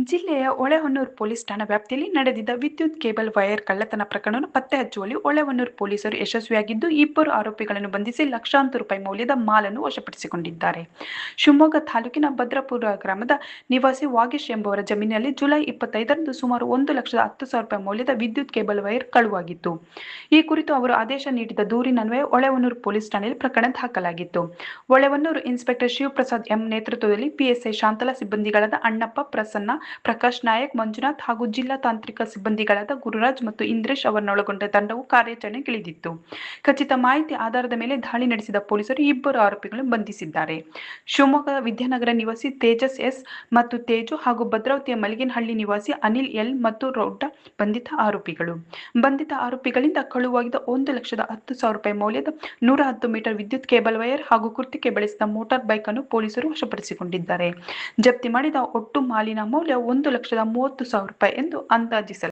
ಜಿಲ್ಲೆಯ ಹೊಳೆಹೊನ್ನೂರು ಪೊಲೀಸ್ ಠಾಣಾ ವ್ಯಾಪ್ತಿಯಲ್ಲಿ ನಡೆದಿದ್ದ ವಿದ್ಯುತ್ ಕೇಬಲ್ ವೈರ್ ಕಳ್ಳತನ ಪ್ರಕರಣವನ್ನು ಪತ್ತೆ ಹಚ್ಚುವಲ್ಲಿ ಹೊಳೆಹೊನ್ನೂರು ಪೊಲೀಸರು ಯಶಸ್ವಿಯಾಗಿದ್ದು, ಇಬ್ಬರು ಆರೋಪಿಗಳನ್ನು ಬಂಧಿಸಿ ಲಕ್ಷಾಂತರ ರೂಪಾಯಿ ಮೌಲ್ಯದ ಮಾಲನ್ನು ವಶಪಡಿಸಿಕೊಂಡಿದ್ದಾರೆ. ಶಿವಮೊಗ್ಗ ತಾಲೂಕಿನ ಭದ್ರಾಪುರ ಗ್ರಾಮದ ನಿವಾಸಿ ವಾಗೀಶ್ ಎಂಬುವರ ಜಮೀನಿನಲ್ಲಿ ಜುಲೈ 25ರಂದು ಸುಮಾರು 1,10,00,000 ಮೌಲ್ಯದ ವಿದ್ಯುತ್ ಕೇಬಲ್ ವೈರ್ ಕಳುವಾಗಿತ್ತು. ಈ ಕುರಿತು ಅವರು ಆದೇಶ ನೀಡಿದ ದೂರಿನನ್ವಯ ಹೊಳೆಹೊನ್ನೂರು ಪೊಲೀಸ್ ಠಾಣೆಯಲ್ಲಿ ಪ್ರಕರಣ ದಾಖಲಾಗಿತ್ತು. ಹೊಳೆಹೊನ್ನೂರು ಇನ್ಸ್ಪೆಕ್ಟರ್ ಶಿವಪ್ರಸಾದ್ ಎಂ ನೇತೃತ್ವದಲ್ಲಿ ಪಿಎಸ್ಐ ಶಾಂತಲಾ, ಸಿಬ್ಬಂದಿಗಳಾದ ಅಣ್ಣಪ್ಪ, ಪ್ರಸನ್ನ, ಪ್ರಕಾಶ್ ನಾಯಕ್, ಮಂಜುನಾಥ್ ಹಾಗೂ ಜಿಲ್ಲಾ ತಾಂತ್ರಿಕ ಸಿಬ್ಬಂದಿಗಳಾದ ಗುರುರಾಜ್ ಮತ್ತು ಇಂದ್ರೇಶ್ ಅವರನ್ನೊಳಗೊಂಡ ತಂಡವು ಕಾರ್ಯಾಚರಣೆಗಿಳಿದಿತ್ತು. ಖಚಿತ ಮಾಹಿತಿ ಆಧಾರದ ಮೇಲೆ ದಾಳಿ ನಡೆಸಿದ ಪೊಲೀಸರು ಇಬ್ಬರು ಆರೋಪಿಗಳನ್ನು ಬಂಧಿಸಿದ್ದಾರೆ. ಶಿವಮೊಗ್ಗದ ವಿದ್ಯಾನಗರ ನಿವಾಸಿ ತೇಜಸ್ ಎಸ್ ಮತ್ತು ತೇಜು ಹಾಗೂ ಭದ್ರಾವತಿಯ ಮಲಿಗೇನಹಳ್ಳಿ ನಿವಾಸಿ ಅನಿಲ್ ಎಲ್ ಮತ್ತು ರೌಡ್ಡ ಬಂಧಿತ ಆರೋಪಿಗಳು. ಬಂಧಿತ ಆರೋಪಿಗಳಿಂದ ಕಳುವಾಗಿದ್ದ 1,10,00,000 ಮೌಲ್ಯದ 110 ಮೀಟರ್ ವಿದ್ಯುತ್ ಕೇಬಲ್ ವೈರ್ ಹಾಗೂ ಕೃತ್ಯಕ್ಕೆ ಬಳಸಿದ ಮೋಟಾರ್ ಬೈಕ್ ಅನ್ನು ಪೊಲೀಸರು ವಶಪಡಿಸಿಕೊಂಡಿದ್ದಾರೆ. ಜಪ್ತಿ ಮಾಡಿದ ಒಟ್ಟು ಮಾಲಿನ ಮೌಲ್ಯ 1,30,30,000 ಎಂದು ಅಂದಾಜಿಸಲಾಗಿದೆ.